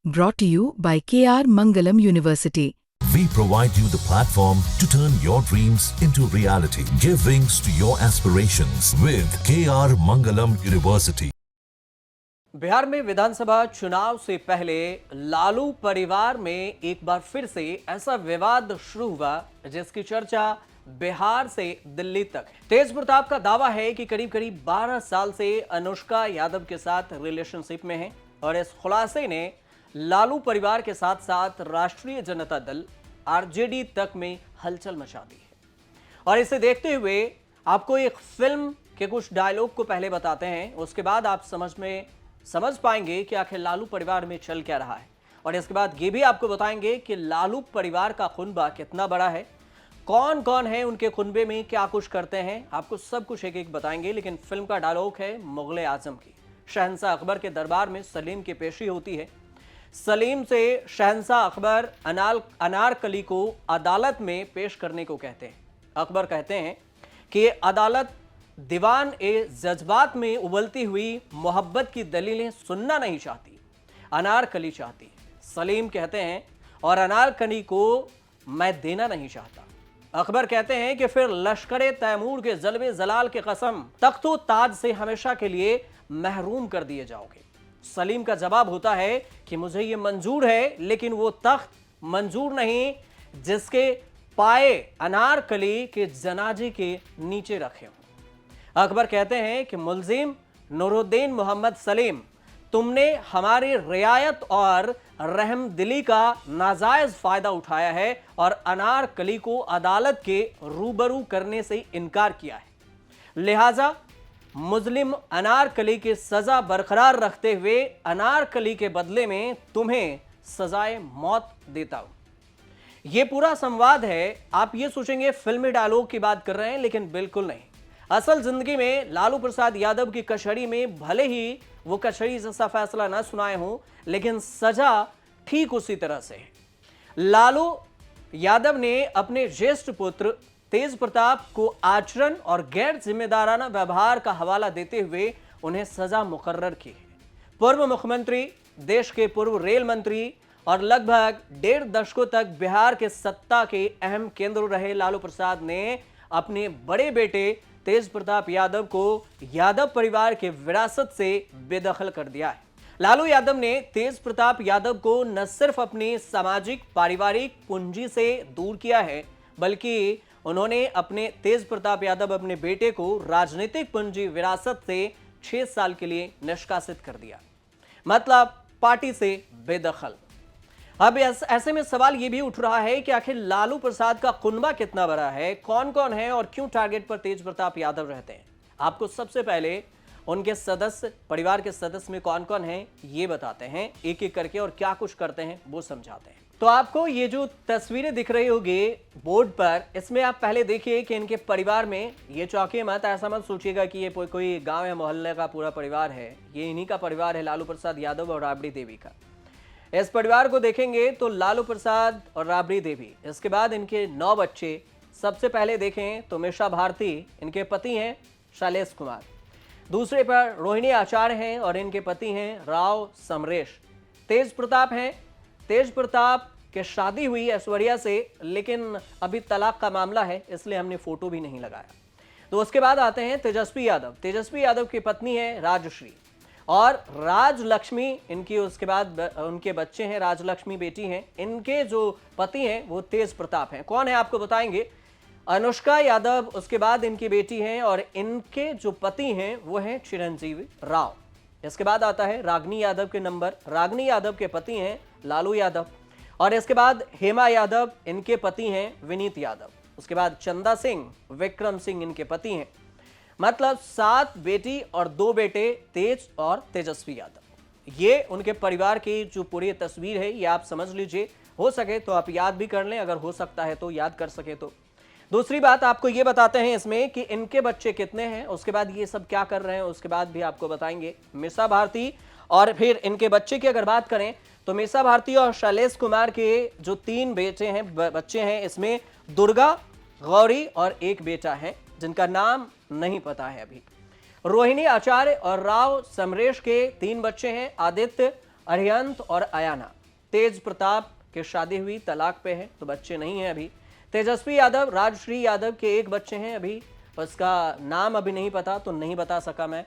Brought to you by KR Mangalam University. We provide you the platform to turn your dreams into reality. Give wings to your aspirations with KR Mangalam University. Bihar में विधानसभा चुनाव से पहले लालू परिवार में एक बार फिर से ऐसा विवाद शुरू हुआ जिसकी चर्चा बिहार से दिल्ली तक है। तेज प्रताप का दावा है कि करीब करीब 12 साल से अनुष्का यादव के साथ रिलेशनशिप में है और इस खुलासे ने लालू परिवार के साथ साथ राष्ट्रीय जनता दल आरजेडी तक में हलचल मचा दी है। और इसे देखते हुए आपको एक फिल्म के कुछ डायलॉग को पहले बताते हैं, उसके बाद आप समझ पाएंगे कि आखिर लालू परिवार में चल क्या रहा है। और इसके बाद ये भी आपको बताएंगे कि लालू परिवार का खुनबा कितना बड़ा है, कौन कौन है उनके खुनबे में, क्या कुछ करते हैं, आपको सब कुछ एक एक बताएंगे। लेकिन फिल्म का डायलॉग है मुगले आजम की। शहंशाह अकबर के दरबार में सलीम की पेशी होती है। सलीम से शहंशाह अकबर अनारकली को अदालत में पेश करने को कहते हैं। अकबर कहते हैं कि अदालत दीवान ए जज्बात में उबलती हुई मोहब्बत की दलीलें सुनना नहीं चाहती, अनारकली चाहती। सलीम कहते हैं और अनारकली को मैं देना नहीं चाहता। अकबर कहते हैं कि फिर लश्करे तैमूर के जलवे जलाल के कसम तख्तो ताज से हमेशा के लिए महरूम कर दिए जाओगे। सलीम का जवाब होता है कि मुझे ये मंजूर है, लेकिन वो तख्त मंजूर नहीं जिसके पाए अनारकली के जनाजे के नीचे रखे हों। अकबर कहते हैं कि मुल्जिम नूरुद्दीन मोहम्मद सलीम, तुमने हमारी रियायत और रहमदिली का नाजायज फायदा उठाया है और अनारकली को अदालत के रूबरू करने से इनकार किया है। लिहाजा मुस्लिम अनारकली की सजा बरकरार रखते हुए अनारकली के बदले में तुम्हें सजाए मौत देता हूं। यह पूरा संवाद है। आप ये सोचेंगे फिल्मी डायलॉग की बात कर रहे हैं, लेकिन बिल्कुल नहीं। असल जिंदगी में लालू प्रसाद यादव की कचहरी में भले ही वो कचहरी जैसा फैसला ना सुनाए हों, लेकिन सजा ठीक उसी तरह से है। लालू यादव ने अपने ज्येष्ठ पुत्र तेज प्रताप को आचरण और गैर जिम्मेदाराना व्यवहार का हवाला देते हुए उन्हें सजा मुकर्रर की है। पूर्व मुख्यमंत्री, देश के पूर्व रेल मंत्री और लगभग 1.5 दशकों तक बिहार के सत्ता के अहम केंद्र रहे लालू प्रसाद ने अपने बड़े बेटे तेज प्रताप यादव को यादव परिवार के विरासत से बेदखल कर दिया है। लालू यादव ने तेज प्रताप यादव को न सिर्फ अपनी सामाजिक पारिवारिक पूंजी से दूर किया है, बल्कि उन्होंने तेज प्रताप यादव अपने बेटे को राजनीतिक पूंजी विरासत से 6 साल के लिए निष्कासित कर दिया, मतलब पार्टी से बेदखल। अब ऐसे में सवाल यह भी उठ रहा है कि आखिर लालू प्रसाद का कुनबा कितना बड़ा है, कौन कौन है और क्यों टारगेट पर तेज प्रताप यादव रहते हैं। आपको सबसे पहले उनके सदस्य, परिवार के सदस्य में कौन कौन है ये बताते हैं, एक एक करके, और क्या कुछ करते हैं वो समझाते हैं। तो आपको ये जो तस्वीरें दिख रही होगी बोर्ड पर, इसमें आप पहले देखिए कि इनके परिवार में, ये चौंकिए मत, ऐसा मत सोचिएगा कि ये कोई गांव या मोहल्ले का पूरा परिवार है। ये इन्हीं का परिवार है, लालू प्रसाद यादव और राबड़ी देवी का। इस परिवार को देखेंगे तो लालू प्रसाद और राबड़ी देवी, इसके बाद इनके 9 बच्चे। सबसे पहले देखें तो मिशा भारती, इनके पति हैं शैलेश कुमार। दूसरे पर रोहिणी आचार्य हैं और इनके पति हैं राव समरेश। तेज प्रताप हैं, तेज प्रताप के शादी हुई ऐश्वर्या से, लेकिन अभी तलाक का मामला है इसलिए हमने फोटो भी नहीं लगाया। तो उसके बाद आते हैं तेजस्वी यादव। तेजस्वी यादव की पत्नी है राजश्री और राजलक्ष्मी इनकी, उसके बाद उनके बच्चे हैं, राजलक्ष्मी बेटी हैं। इनके जो पति हैं वो तेज प्रताप हैं। कौन है आपको बताएंगे, अनुष्का यादव, उसके बाद इनकी बेटी हैं, और इनके जो पति हैं वो हैं चिरंजीवी राव। इसके बाद आता है रागनी यादव के नंबर। रागनी यादव के पति हैं लालू यादव, और इसके बाद हेमा यादव, इनके पति हैं विनीत यादव। उसके बाद चंदा सिंह, विक्रम सिंह इनके पति हैं। मतलब 7 बेटी और 2 बेटे, तेज और तेजस्वी यादव। ये उनके परिवार की जो पूरी तस्वीर है ये आप समझ लीजिए। हो सके तो आप याद भी कर लें, अगर हो सकता है तो याद कर सके तो। दूसरी बात आपको ये बताते हैं इसमें कि इनके बच्चे कितने हैं, उसके बाद ये सब क्या कर रहे हैं, उसके बाद भी आपको बताएंगे। मिशा भारती और फिर इनके बच्चे की अगर बात करें तो मिशा भारती और शैलेश कुमार के जो 3 बच्चे हैं, इसमें दुर्गा, गौरी और एक बेटा है जिनका नाम नहीं पता है अभी। रोहिणी आचार्य और राव समरेश के 3 बच्चे हैं, आदित्य, अरिहंत और अयाना। तेज प्रताप की शादी हुई, तलाक पे है, तो बच्चे नहीं हैं अभी। तेजस्वी यादव, राजश्री यादव के एक बच्चे हैं अभी, उसका नाम अभी नहीं पता, तो नहीं बता सका मैं।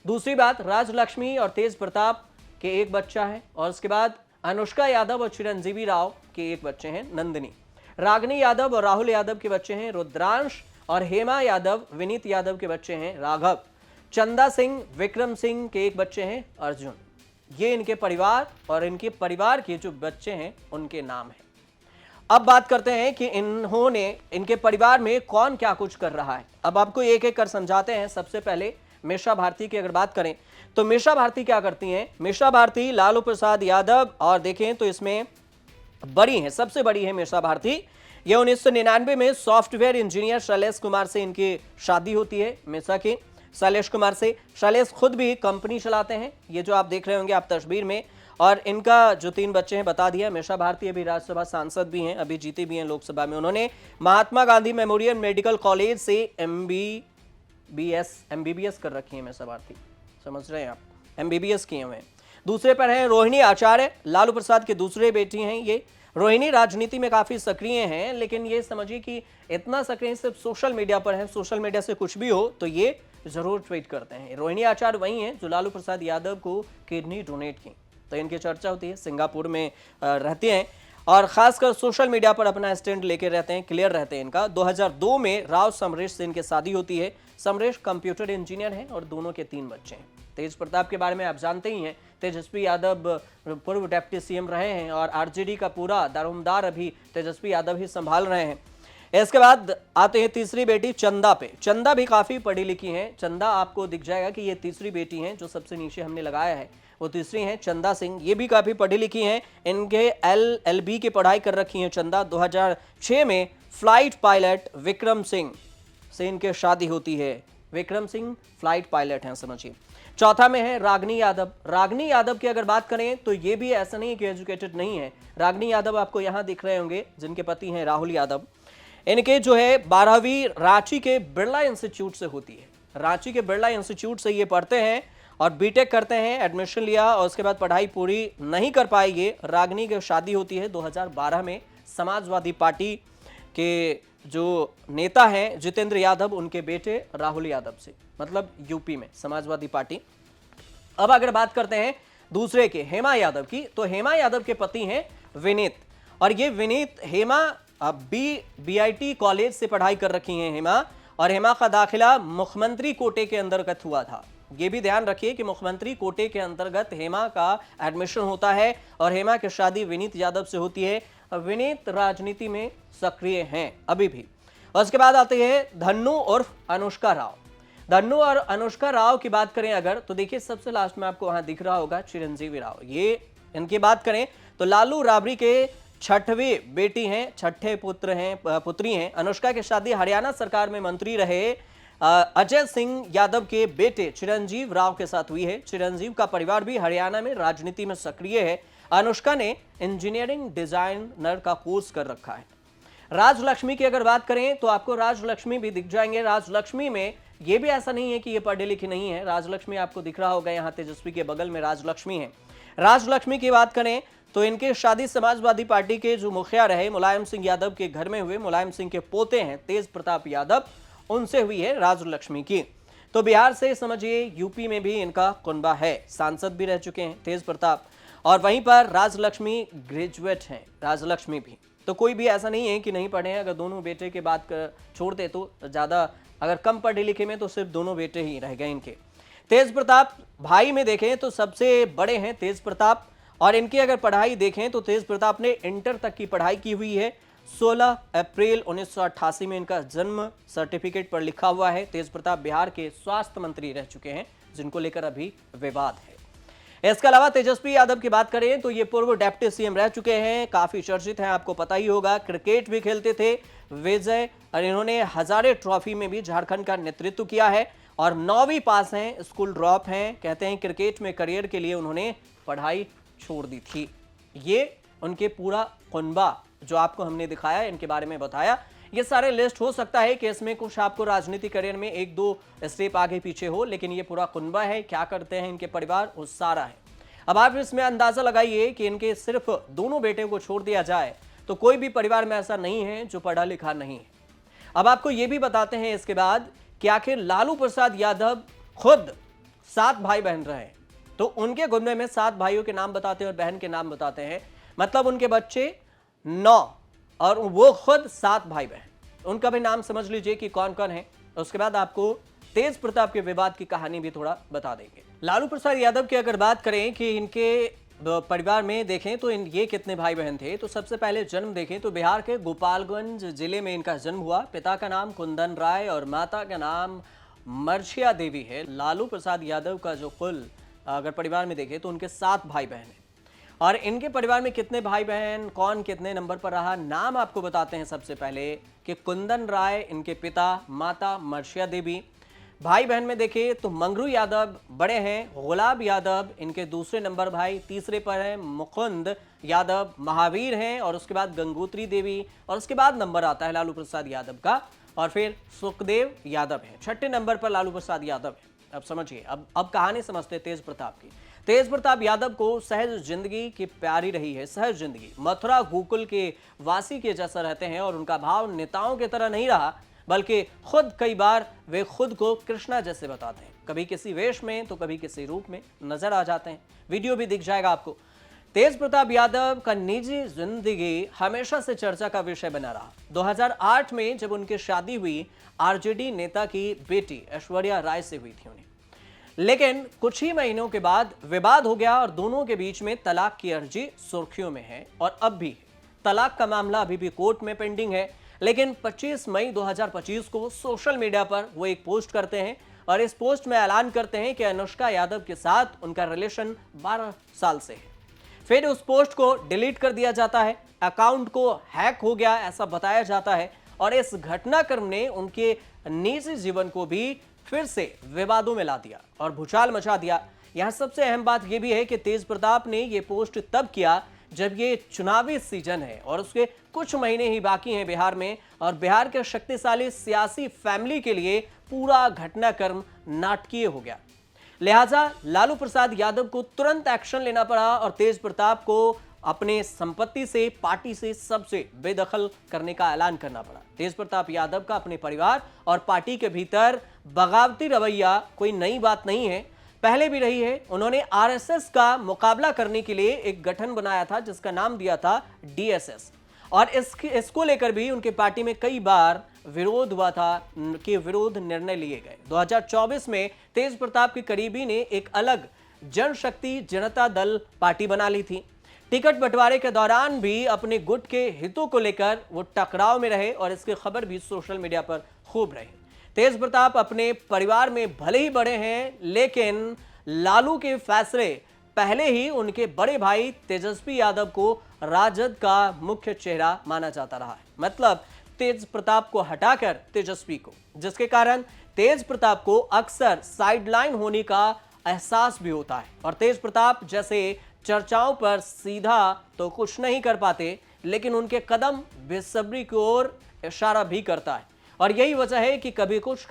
दूसरी बात, राजलक्ष्मी और तेज प्रताप के एक बच्चा है, और उसके बाद अनुष्का यादव और चिरंजीवी राव के एक बच्चे हैं, नंदिनी। रागिनी यादव और राहुल यादव के बच्चे हैं, रुद्रांश, और हेमा यादव, विनीत यादव के बच्चे हैं, राघव। चंदा सिंह, विक्रम सिंह के एक बच्चे हैं, अर्जुन। ये इनके परिवार और इनके परिवार के जो बच्चे हैं उनके नाम हैं। अब बात करते हैं कि इनके परिवार में कौन क्या कुछ कर रहा है। अब आपको एक एक कर समझाते हैं। सबसे पहले मीशा भारती की अगर बात करें तो मीशा भारती क्या करती हैं? मीशा भारती लालू प्रसाद यादव, और देखें तो इसमें बड़ी हैं, सबसे बड़ी है मीशा भारती। ये 1999 में सॉफ्टवेयर इंजीनियर शैलेश कुमार से इनकी शादी होती है, मीशा की, शैलेश कुमार से। शैलेश खुद भी कंपनी चलाते हैं, ये जो आप देख रहे होंगे आप तस्वीर में। और इनका जो 3 बच्चे हैं बता दिया। मीशा भारती अभी राज्यसभा सांसद भी हैं, अभी जीते भी हैं लोकसभा में। उन्होंने Mahatma Gandhi memorial medical college से एमबीबीएस कर रखी है मीशा भारती, समझ रहे हैं आप, एमबीबीएस किए हुए हैं। दूसरे पर हैं रोहिणी आचार्य, लालू प्रसाद के दूसरे बेटी हैं ये। रोहिणी राजनीति में काफी सक्रिय हैं, लेकिन ये समझिए कि इतना सक्रिय सिर्फ सोशल मीडिया पर है। सोशल मीडिया से कुछ भी हो तो ये जरूर ट्वीट करते हैं। रोहिणी आचार्य वही हैं जो लालू प्रसाद यादव को किडनी डोनेट की, तो इनकी चर्चा होती है। सिंगापुर में रहते हैं और खासकर सोशल मीडिया पर अपना स्टैंड लेके रहते हैं, क्लियर रहते हैं इनका। 2002 में राव समरेश से इनकी शादी होती है। समरेश कंप्यूटर इंजीनियर हैं और दोनों के 3 बच्चे हैं। तेज प्रताप के बारे में आप जानते ही हैं, तेजस्वी यादव पूर्व डिप्टी सीएम रहे हैं और आरजेडी का पूरा दारोमदार अभी तेजस्वी यादव ही संभाल रहे हैं। इसके बाद आते हैं तीसरी बेटी चंदा पे। चंदा भी काफी पढ़ी लिखी हैं। चंदा आपको दिख जाएगा कि ये तीसरी बेटी हैं, जो सबसे नीचे हमने लगाया है वो तीसरी हैं, चंदा सिंह। ये भी काफी पढ़ी लिखी हैं, इनके LLB की पढ़ाई कर रखी है चंदा। 2006 में फ्लाइट पायलट विक्रम सिंह से इनके शादी होती है। विक्रम सिंह फ्लाइट पायलट हैं, समझिए। चौथा में है रागिनी यादव। रागिनी यादव की अगर बात करें तो ये भी ऐसा नहीं कि एजुकेटेड नहीं है। रागिनी यादव आपको यहां दिख रहे होंगे, जिनके पति हैं राहुल यादव। इनके जो है 12वीं रांची के बिरला इंस्टीट्यूट से होती है। रांची के बिरला इंस्टीट्यूट से ये पढ़ते हैं और बीटेक करते हैं, एडमिशन लिया और उसके बाद पढ़ाई पूरी नहीं कर पाए ये। रागिनी की शादी होती है 2012 में समाजवादी पार्टी के जो नेता हैं जितेंद्र यादव, उनके बेटे राहुल यादव से, मतलब यूपी में समाजवादी पार्टी। अब अगर बात करते हैं दूसरे के हेमा यादव की, तो हेमा यादव के पति हैं विनीत, और ये विनीत हेमा BIT कॉलेज से पढ़ाई कर रखी हैं हेमा, और हेमा का दाखिला मुख्यमंत्री कोटे के अंतर्गत हुआ था। ये भी ध्यान रखिए कि मुख्यमंत्री कोटे के अंतर्गत हेमा का एडमिशन होता है और हेमा की शादी विनीत यादव से होती है। विनीत राजनीति में सक्रिय हैं अभी भी। और उसके बाद आते हैं धन्नू उर्फ अनुष्का राव। धन्नू और अनुष्का राव की बात करें अगर, तो देखिए सबसे लास्ट में आपको वहां दिख रहा होगा चिरंजीवी राव। ये इनकी बात करें तो लालू राबड़ी के 6वीं बेटी हैं, 6ठे पुत्री हैं। अनुष्का की शादी हरियाणा सरकार में मंत्री रहे अजय सिंह यादव के बेटे चिरंजीव राव के साथ हुई है। चिरंजीव का परिवार भी हरियाणा में राजनीति में सक्रिय है। अनुष्का ने इंजीनियरिंग डिजाइनर का कोर्स कर रखा है। राजलक्ष्मी की अगर बात करें तो आपको राजलक्ष्मी भी दिख जाएंगे। राजलक्ष्मी में ये भी ऐसा नहीं है कि ये पढ़ी लिखी नहीं है। राजलक्ष्मी आपको दिख रहा होगा, यहाँ तेजस्वी के बगल में राजलक्ष्मी है। राजलक्ष्मी की बात करें तो इनकी शादी समाजवादी पार्टी के जो मुखिया रहे मुलायम सिंह यादव के घर में हुए। मुलायम सिंह के पोते हैं तेज प्रताप यादव, उनसे हुई है राजलक्ष्मी की। तो बिहार से समझिए यूपी में भी इनका कुनबा है, सांसद भी रह चुके हैं तेज प्रताप, और वहीं पर राजलक्ष्मी ग्रेजुएट हैं, राजलक्ष्मी भी। तो कोई भी ऐसा नहीं है कि नहीं पढ़े हैं। अगर दोनों बेटे के बात छोड़ते तो ज़्यादा, अगर कम पढ़े लिखे में तो सिर्फ दोनों बेटे ही रह गए इनके। तेज प्रताप भाई में देखें तो सबसे बड़े हैं तेज प्रताप, और इनकी अगर पढ़ाई देखें तो तेज प्रताप ने इंटर तक की पढ़ाई की हुई है। 16 अप्रैल 1988 में इनका जन्म सर्टिफिकेट पर लिखा हुआ है। तेज प्रताप बिहार के स्वास्थ्य मंत्री रह चुके हैं, जिनको लेकर अभी विवाद है। इसके अलावा तेजस्वी यादव की बात करें तो ये पूर्व डिप्टी सीएम रह चुके हैं, काफी चर्चित हैं, आपको पता ही होगा। क्रिकेट भी खेलते थे विजय, और इन्होंने हजारे ट्रॉफी में भी झारखंड का नेतृत्व किया है, और 9वीं पास हैं, स्कूल ड्रॉप हैं। कहते हैं क्रिकेट में करियर के लिए उन्होंने पढ़ाई छोड़ दी थी। ये उनके पूरा कुनबा जो आपको हमने दिखाया, इनके बारे में बताया। ये सारे लिस्ट हो सकता है कि इसमें कुछ आपको राजनीति करियर में 1-2 स्टेप आगे पीछे हो, लेकिन ये पूरा कुनबा है। क्या करते हैं इनके परिवार, वो सारा है। अब आप इसमें अंदाजा लगाइए कि इनके सिर्फ दोनों बेटे को छोड़ दिया जाए तो कोई भी परिवार में ऐसा नहीं है जो पढ़ा लिखा नहीं है। अब आपको यह भी बताते हैं इसके बाद कि आखिर लालू प्रसाद यादव खुद 7 भाई बहन रहे, तो उनके गुमने में 7 भाइयों के नाम बताते हैं और बहन के नाम बताते हैं, मतलब उनके बच्चे 9 और वो खुद 7 भाई बहन। उनका भी नाम समझ लीजिए कि कौन कौन है। उसके बाद आपको तेज प्रताप के विवाद की कहानी भी थोड़ा बता देंगे। लालू प्रसाद यादव की अगर बात करें कि इनके परिवार में देखें तो ये कितने भाई बहन थे, तो सबसे पहले जन्म देखें तो बिहार के गोपालगंज जिले में इनका जन्म हुआ। पिता का नाम कुंदन राय और माता का नाम मर्छिया देवी है। लालू प्रसाद यादव का जो कुल अगर परिवार में देखें तो उनके 7 भाई बहन हैं। और इनके परिवार में कितने भाई बहन, कौन कितने नंबर पर रहा, नाम आपको बताते हैं। सबसे पहले कि कुंदन राय इनके पिता, माता मर्छिया देवी। भाई बहन में देखें तो मंगरू यादव बड़े हैं, गुलाब यादव इनके दूसरे नंबर भाई, तीसरे पर है मुकुंद यादव, महावीर हैं और उसके बाद गंगोत्री देवी और उसके बाद नंबर आता है लालू प्रसाद यादव का और फिर सुखदेव यादव है। 6ठे नंबर पर लालू प्रसाद यादव है। अब समझिए, अब कहानी समझते तेज प्रताप की। तेज प्रताप यादव को सहज जिंदगी की प्यारी रही है। सहज जिंदगी, मथुरा गोकुल के वासी के जैसा रहते हैं और उनका भाव नेताओं की तरह नहीं रहा, बल्कि खुद कई बार वे खुद को कृष्णा जैसे बताते हैं। कभी किसी वेश में तो कभी किसी रूप में नजर आ जाते हैं। वीडियो भी दिख जाएगा आपको। तेज प्रताप यादव का निजी जिंदगी हमेशा से चर्चा का विषय बना रहा। 2008 में जब उनकी शादी हुई आरजेडी नेता की बेटी ऐश्वर्या राय से हुई थी उन्हें, लेकिन कुछ ही महीनों के बाद विवाद हो गया और दोनों के बीच में तलाक की अर्जी सुर्खियों में है और अब भी तलाक का मामला अभी भी कोर्ट में पेंडिंग है। लेकिन 25 मई 2025 को सोशल मीडिया पर वो एक पोस्ट करते हैं और इस पोस्ट में ऐलान करते हैं कि अनुष्का यादव के साथ उनका रिलेशन 12 साल से है। फिर उस पोस्ट को डिलीट कर दिया जाता है, अकाउंट को हैक हो गया ऐसा बताया जाता है और इस घटनाक्रम ने उनके निजी जीवन को भी फिर से विवादों में ला दिया और भूचाल मचा दिया। यहां सबसे अहम बात यह भी है कि तेज प्रताप ने यह पोस्ट तब किया जब ये चुनावी सीजन है और उसके कुछ महीने ही बाकी हैं बिहार में, और बिहार के शक्तिशाली सियासी फैमिली के लिए पूरा घटनाक्रम नाटकीय हो गया। लिहाजा लालू प्रसाद यादव को तुरंत एक्शन लेना पड़ा और तेज प्रताप को अपने संपत्ति से, पार्टी से, सबसे बेदखल करने का ऐलान करना पड़ा। तेज प्रताप यादव का अपने परिवार और पार्टी के भीतर बगावती रवैया कोई नई बात नहीं है, पहले भी रही है। उन्होंने आरएसएस का मुकाबला करने के लिए एक गठन बनाया था जिसका नाम दिया था डीएसएस और इसको लेकर भी उनके पार्टी में कई बार विरोध हुआ था कि विरोध निर्णय लिए गए। 2024 में तेज प्रताप के करीबी ने एक अलग जनशक्ति जनता दल पार्टी बना ली थी। टिकट बंटवारे के दौरान भी अपने गुट के हितों को लेकर वो टकराव में रहे और इसकी खबर भी सोशल मीडिया पर खूब रही। तेज प्रताप अपने परिवार में भले ही बड़े हैं, लेकिन लालू के फैसले पहले ही उनके बड़े भाई तेजस्वी यादव को राजद का मुख्य चेहरा माना जाता रहा है। मतलब तेज प्रताप को हटाकर तेजस्वी को, जिसके कारण तेज प्रताप को अक्सर साइडलाइन होने का एहसास भी होता है और तेज प्रताप जैसे चर्चाओं पर सीधा तो कुछ नहीं कर पाते, लेकिन उनके कदम बेसब्री की ओर इशारा भी करता है और यही वजह है कि कभी कुछ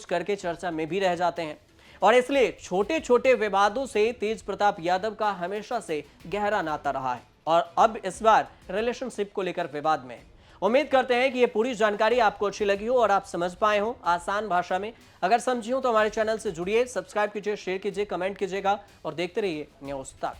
करके चर्चा में भी रह जाते हैं। और इसलिए छोटे छोटे विवादों से तेज प्रताप यादव का हमेशा से गहरा नाता रहा है और अब इस बार रिलेशनशिप को लेकर विवाद में है। उम्मीद करते हैं कि ये पूरी जानकारी आपको अच्छी लगी हो और आप समझ पाए हो आसान भाषा में। अगर समझी हो तो हमारे चैनल से जुड़िए, सब्सक्राइब कीजिए, शेयर कीजिए, कमेंट कीजिएगा और देखते रहिए न्यूज़ तक।